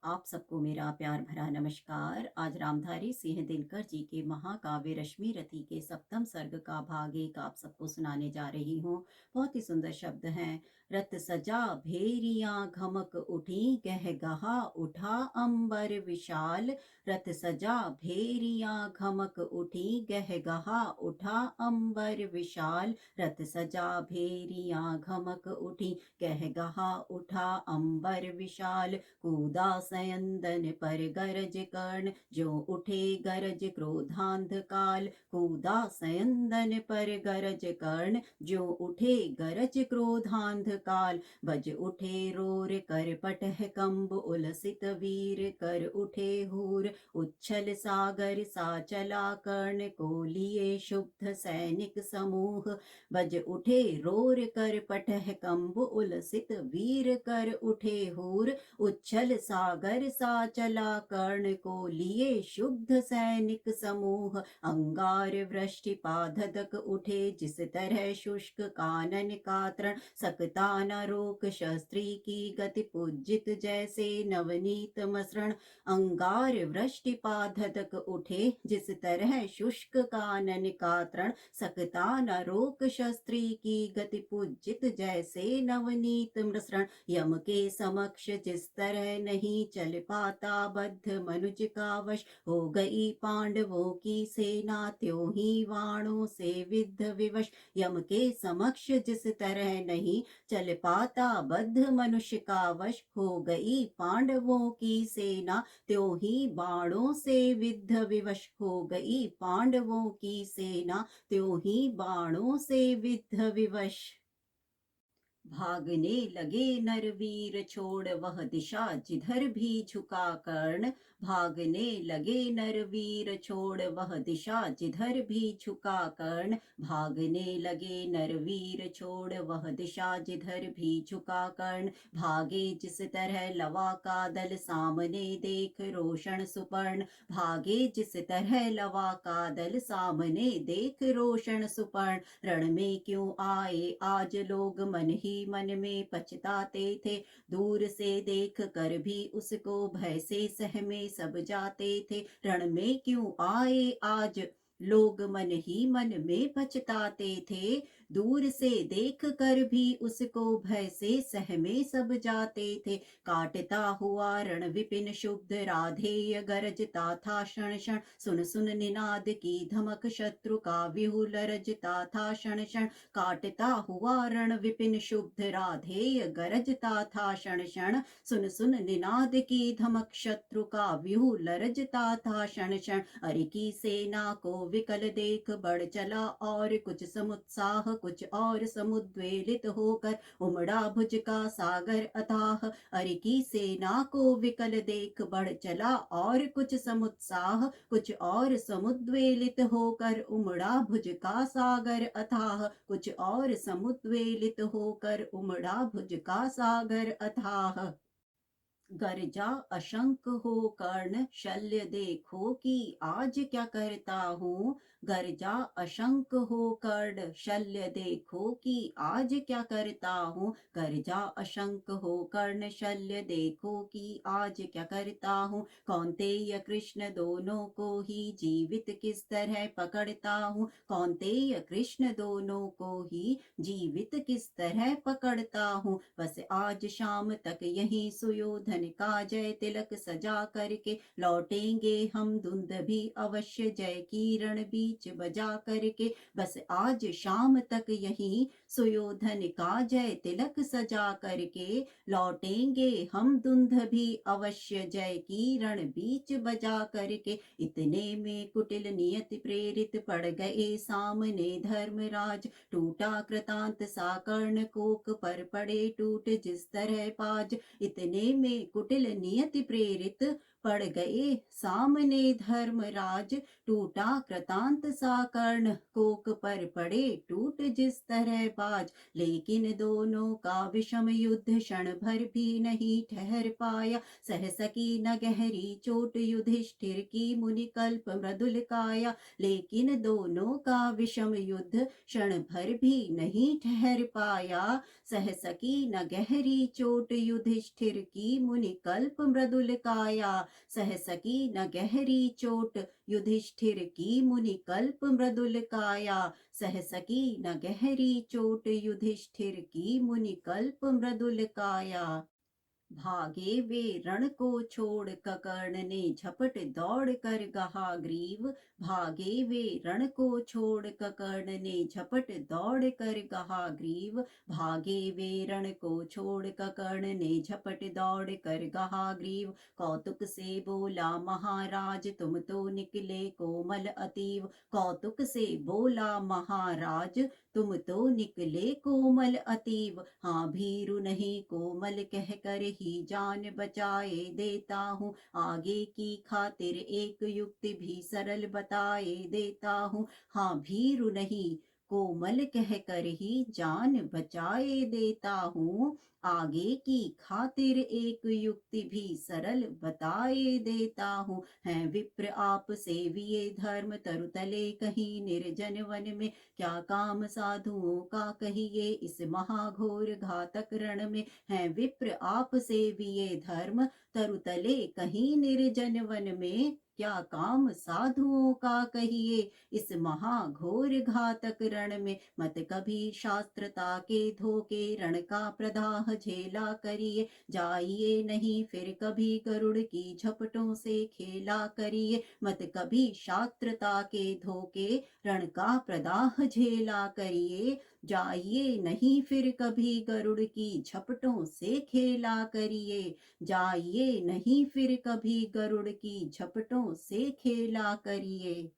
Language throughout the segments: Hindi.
आप सबको मेरा प्यार भरा नमस्कार। आज रामधारी सिंह दिनकर जी के महाकाव्य रश्मि रथी के सप्तम सर्ग का भाग एक आप सबको सुनाने जा रही हूँ। बहुत ही सुंदर शब्द हैं। रत सजा भेरियां घमक उठी, गह गहा उठा अंबर विशाल। रत सजा भेरियां घमक उठी, गह गहा उठा अंबर विशाल। रत सजा भेरियां घमक उठी, गह गहा उठा अंबर विशाल। कूदा सयंदन पर गरज कर्ण, ज्यों उठे गरज क्रोधांध काल। कूदा सयंदन पर गरज कर्ण, ज्यों उठे गरज क्रोधांध काल। बज उठे रोर कर पटह कंब, उलसित वीर कर उठे हूर। उच्छल सागर सा चला कर्ण, को लिए शुद्ध सैनिक समूह। बज उठे रोर कर पटह कंब, उलसित वीर कर उठे हूर। उच्छल सागर सा चला कर्ण, को लिए शुद्ध सैनिक समूह। अंगार वृष्टि पाधदक उठे, जिस तरह शुष्क कानन का तृण। सकता न रोक शस्त्री की गति, पूजित जैसे नवनीत मसृण। अंगार वृष्टि पाधदक उठे, जिस तरह शुष्क कानन का तृण। सकता न रोक शस्त्री की गति, पूजित जैसे नवनीत मसृण। यम के समक्ष जिस तरह नहीं चल पाता बद्ध मनुज का वश। हो गई पांडवों की सेना, त्यों ही वाणों से विद्ध विवश। यम के समक्ष जिस तरह नहीं चल पाता बद्ध मनुष्य का वश। हो गई पांडवों की सेना, त्यों ही बाणों से विद्ध विवश। हो गई पांडवों की सेना, त्यों ही बाणों से विद्ध विवश। भागने लगे नरवीर छोड़, वह दिशा जिधर भी झुका कर्ण। भागने लगे नरवीर छोड़, वह दिशा जिधर भी झुका कर्ण। भागने लगे नरवीर छोड़, वह दिशा जिधर भी झुका कर्ण। भागे जिस तरह लवा का दल, सामने देख रोशन सुपर्ण। भागे जिस तरह लवा का दल, सामने देख रोशन सुपर्ण। रण में क्यों आए आज लोग, मन ही मन में पछताते थे। दूर से देख कर भी उसको भय से सहमे सब जाते थे। रण में क्यों आए आज लोग, मन ही मन में पछताते थे। दूर से देख कर भी उसको भय से सहमे सब जाते थे। काटता हुआ रण विपिन शुद्ध, राधेय गरजता था क्षण क्षण। सुन सुन निनाद की धमक, शत्रु का व्यूह लरजता था क्षण क्षण। काटता हुआ रण विपिन शुद्ध, राधेय गरजता था क्षण क्षण। सुन सुन निनाद की धमक, शत्रु का व्यूह लरजता था क्षण क्षण। अरि की सेना को विकल देख, बढ़ चला और कुछ समुत्साह। कुछ और समुद्वेलित होकर, उमड़ा भुज का सागर अथाह। अरि की सेना को विकल देख, बढ़ चला और कुछ समुत्साह। कुछ और समुद्वेलित होकर, उमड़ा भुज का सागर अथाह। कुछ और समुद्वेलित होकर, उमड़ा भुज का सागर अथाह। गर्जा अशंक हो कर्ण, शल्य देखो कि आज क्या करता हूँ। गर्जा अशंक हो कर्ण, शल्य देखो कि आज क्या करता हूँ। गर्जा अशंक हो कर्ण, शल्य देखो कि आज क्या करता हूँ। कौन्तेय कृष्ण दोनों को ही जीवित किस तरह पकड़ता हूँ। कौन्तेय कृष्ण दोनों को ही जीवित किस तरह पकड़ता हूँ। बस आज शाम तक यही सुयोधन का जय तिलक सजा करके, लौटेंगे हम दुंदभी अवश्य जय किरण बीच बजा करके। बस आज शाम तक यही सुयोधन का जय तिलक सजा करके, लौटेंगे हम दुंदभी अवश्य जय किरण बीच बजा करके। इतने में कुटिल नियति प्रेरित पड़ गए सामने धर्मराज। टूटा कृतांत सा कर्ण, कोक पर पड़े टूट जिस तरह पाज। इतने में कुटिल नियति प्रेरित पड़ गए सामने धर्मराज। टूटा कृतांत सा कर्ण, कोक पर पड़े टूट जिस तरह बाज। लेकिन दोनों का विषम युद्ध क्षण भर भी नहीं ठहर पाया। सह सकी न गहरी चोट युधिष्ठिर की, मुनि कल्प मृदुल काया। लेकिन दोनों का विषम युद्ध क्षण भर भी नहीं ठहर पाया। सह सकी न गहरी चोट युधिष्ठिर की, मुनि कल्प मृदुल काया, सह सकी न गहरी चोट युधिष्ठिर की मुनि कल्प मृदुल काया, सह सकी न गहरी चोट युधिष्ठिर की मुनि कल्प मृदुल काया। भागे वे रण को छोड़ ककर्ण ने झपट दौड़ कर गहा ग्रीव, भागे वे रण को छोड़ ककर्ण ने झपट दौड़ कर गहा ग्रीव, भागे वे रण को छोड़ ककर्ण ने झपट दौड़ कर गहा ग्रीव। कौतुक से बोला महाराज तुम तो निकले कोमल अतीव, कौतुक से बोला महाराज तुम तो निकले कोमल अतीव। हाँ भीरु नहीं कोमल कह कर ही जान बचाए देता हूँ, आगे की खातिर एक युक्ति भी सरल बताए देता हूँ। हाँ भीरु नहीं कोमल कह कर ही जान बचाए देता हूँ, आगे की खातिर एक युक्ति भी सरल बताए देता हूँ। हैं विप्र आप सेविये धर्म तरुतले कहीं निर्जन वन में, क्या काम साधुओं का कहिए इस महाघोर घातक रण में। हैं विप्र आप सेविये धर्म तरुतले कहीं निर्जन वन में, क्या काम साधुओं का कहिए इस महाघोर घातक रण में। मत कभी शास्त्रता के धोखे रण का प्रदाह झेला करिए, जाइए नहीं फिर कभी गरुड़ की झपटों से खेला करिए। मत कभी शास्त्रता के धोखे रण का प्रदाह झेला करिए, जाइए नहीं फिर कभी गरुड़ की झपटों से खेला करिए, जाइए नहीं फिर कभी गरुड़ की झपटों से खेला करिए।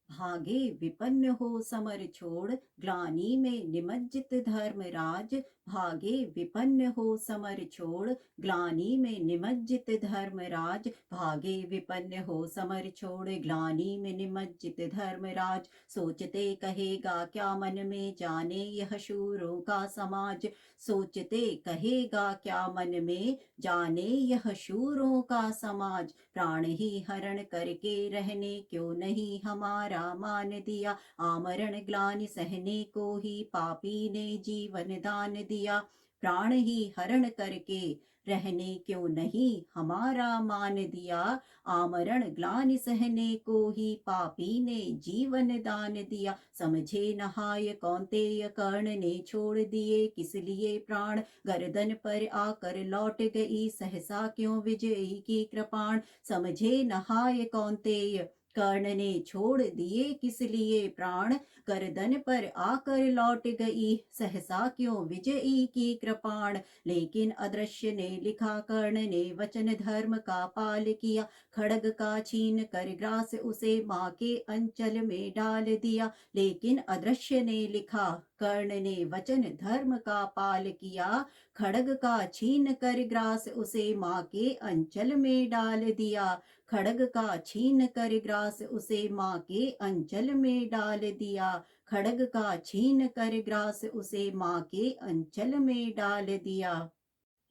भागे विपन्न हो समर छोड़ ग्लानि में निमज्जित धर्मराज, भागे विपन्न हो समर छोड़ ग्लानि में निमज्जित धर्मराज, भागे विपन्न हो समर छोड़ ग्लानि में निमज्जित धर्मराज। सोचते कहेगा क्या मन में जाने यह शूरों का समाज, सोचते कहेगा क्या मन में जाने यह शूरों का समाज। प्राण ही हरण करके रहने क्यों नहीं हमारा मान दिया, आमरण ग्लानि सहने को ही पापी ने जीवन दान दिया। प्राण ही हरण करके रहने क्यों नहीं हमारा मान दिया, आमरण ग्लानि सहने को ही पापी ने जीवन दान दिया। समझे नहाय कौन्तेय कर्ण ने छोड़ दिए किस लिए प्राण, गर्दन पर आकर लौट गई सहसा क्यों विजयी की कृपाण। समझे नहाय कौन्तेय कर्ण ने छोड़ दिए किस लिए प्राण, गर्दन पर आकर लौट गई सहसा क्यों विजयी की कृपाण। लेकिन अदृश्य ने लिखा कर्ण ने वचन धर्म का पाल किया, खड़ग का छीन कर ग्रास उसे माँ के अंचल में डाल दिया। लेकिन अदृश्य ने लिखा कर्ण ने वचन धर्म का पाल किया, खड़ग का छीन कर ग्रास उसे माँ के अंचल में डाल दिया, खड़ग का छीन कर ग्रास उसे माँ के अंचल में डाल दिया, खड़ग का छीन कर ग्रास उसे माँ के अंचल में डाल दिया।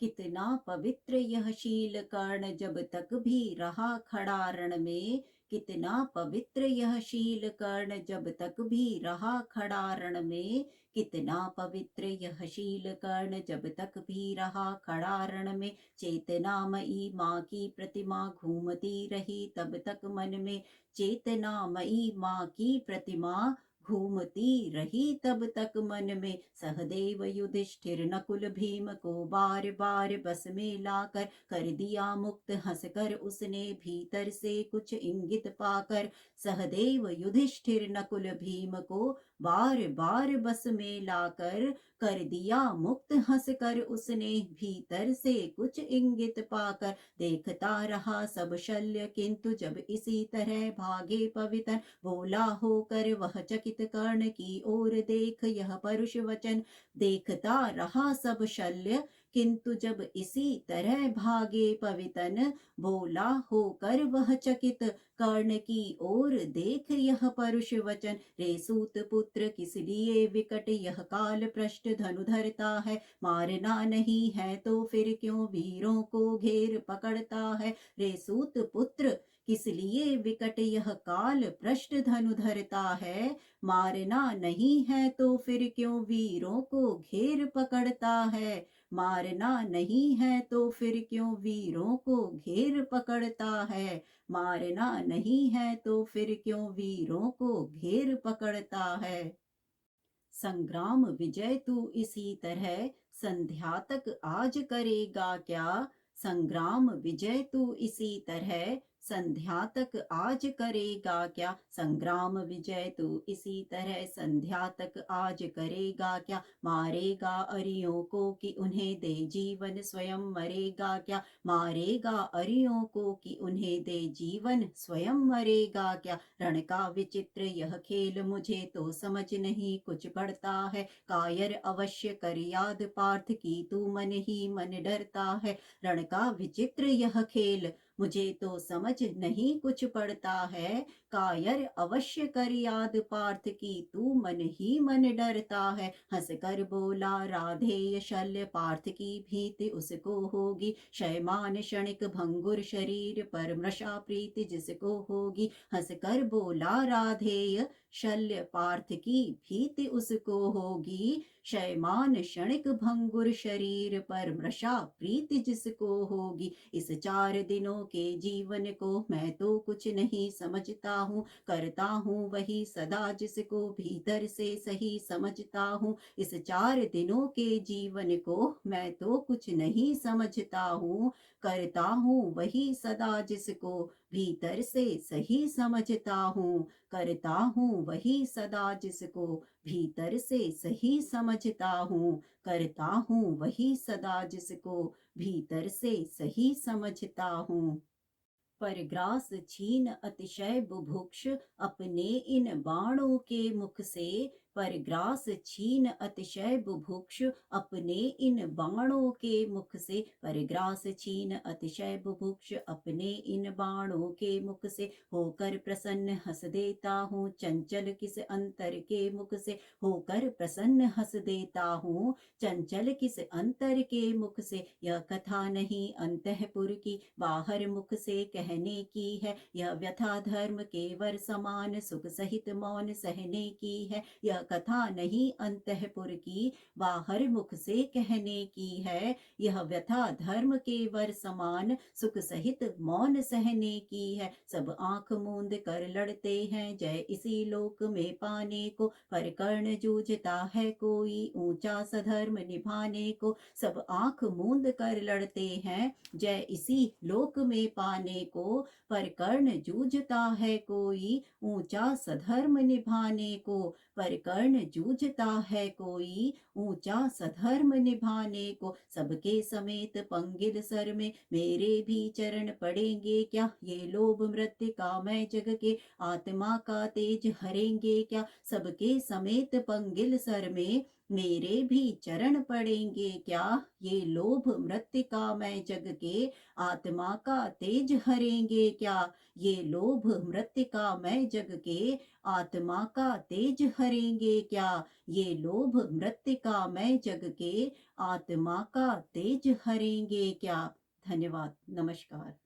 कितना पवित्र यह शील कर्ण जब तक भी रहा खड़ा रण में, कितना पवित्र यह शील कर्ण जब तक भी रहा खड़ा रण में, कितना पवित्र यह शील कर्ण जब तक भी रहा खड़ा रण में। चेतनामयी माँ की प्रतिमा घूमती रही तब तक मन में, चेतनामयी माँ की प्रतिमा घूमती रही तब तक मन में। सहदेव युधिष्ठिर नकुल भीम को बार बार बस में लाकर कर दिया मुक्त, हंसकर उसने भीतर से कुछ इंगित पाकर। सहदेव युधिष्ठिर नकुल भीम को बार बार बस में लाकर कर दिया मुक्त, हंसकर उसने भीतर से कुछ इंगित पाकर। देखता रहा सब शल्य किंतु जब इसी तरह भागे पवित्र, बोला होकर वह चकित कर्ण की ओर देख यह परुष वचन। देखता रहा सब शल्य किंतु जब इसी तरह भागे पवितन, बोला होकर वह चकित कर्ण की ओर देख यह परुष वचन। रे सूत पुत्र किस लिए विकट यह काल पृष्ठ धनु धरता है, मारना नहीं है तो फिर क्यों वीरों को घेर पकड़ता है। रे सूत पुत्र किस लिए विकट यह काल पृष्ठ धनु धरता है, मारना नहीं है तो फिर क्यों वीरों को घेर पकड़ता है। मारना नहीं है तो फिर क्यों वीरों को घेर पकड़ता है, मारना नहीं है तो फिर क्यों वीरों को घेर पकड़ता है। संग्राम विजय तू इसी तरह संध्या तक आज करेगा क्या, संग्राम विजय तू इसी तरह संध्या तक आज करेगा क्या, संग्राम विजय तू इसी तरह संध्या तक आज करेगा क्या, मारेगा अरियों को कि उन्हें दे जीवन स्वयं मरेगा क्या, मारेगा अरियों को कि उन्हें दे जीवन स्वयं मरेगा क्या। रण का विचित्र यह खेल मुझे तो समझ नहीं कुछ पड़ता है, कायर अवश्य कर याद पार्थ की तू मन ही मन डरता है। रण का विचित्र यह खेल मुझे तो समझ नहीं कुछ पड़ता है, कायर अवश्य कर याद पार्थ की तू मन ही मन डरता है। हंस कर बोला राधेय शल्य पार्थ की भीति उसको होगी, शयमान क्षणिक भंगुर शरीर पर मृषा प्रीति जिसको होगी। हंस कर बोला राधेय शल्य पार्थ की भीति उसको होगी, शयमान क्षणिक भंगुर शरीर पर मृषा प्रीति जिसको होगी। इस 4 दिनों के जीवन को मैं तो कुछ नहीं समझता हूँ, करता हूँ वही सदा जिसको भीतर से सही समझता हूँ। इस 4 दिनों के जीवन को मैं तो कुछ नहीं समझता हूँ, करता हूँ वही सदा जिसको भीतर से सही समझता हूँ, करता हूँ वही सदा जिसको भीतर से सही समझता हूँ, करता हूँ वही सदा जिसको भीतर से सही समझता हूँ। परग्रास छीन अतिशय बुभुक्ष अपने इन बाणों के मुख से, परग्रास छीन अतिशय बुभुक्ष अपने इन बाणों के मुख से, परग्रास छीन अतिशय बुभुक्ष अपने इन बाणों के मुख से, होकर प्रसन्न हंस देता हूँ चंचल किस अंतर के मुख से, होकर प्रसन्न हंस देता हूँ चंचल किस अंतर के मुख से। यह कथा नहीं अंतःपुर की बाहर मुख से कहने की है, यह व्यथा धर्म के वर समान सुख सहित मौन सहने की है। यह कथा नहीं अंतःपुर की बाहर मुख से कहने की है, यह व्यथा धर्म के वर समान सुख सहित मौन सहने की है। सब आंख मूंद कर लड़ते हैं जय इसी लोक में पाने को, पर कर्ण जूझता है कोई ऊंचा सधर्म निभाने को। सब आंख मूंद कर लड़ते हैं जय इसी लोक में पाने को, पर कर्ण जूझता है कोई ऊंचा सधर्म निभाने को, पर कर्ण जूझता है कोई ऊंचा सधर्म निभाने को। सबके समेत पंगिल सर में मेरे भी चरण पड़ेंगे क्या, ये लोभ मृत्तिका मैं जग के आत्मा का तेज हरेंगे क्या। सबके समेत पंगिल सर में मेरे भी चरण पड़ेंगे क्या, ये लोभ मृत्तिका मैं जग के आत्मा का तेज हरेंगे क्या। ये लोभ मृत्तिका मैं जग के आत्मा का तेज हरेंगे क्या, ये लोभ मृत्तिका मैं जग के आत्मा का तेज हरेंगे क्या। धन्यवाद, नमस्कार।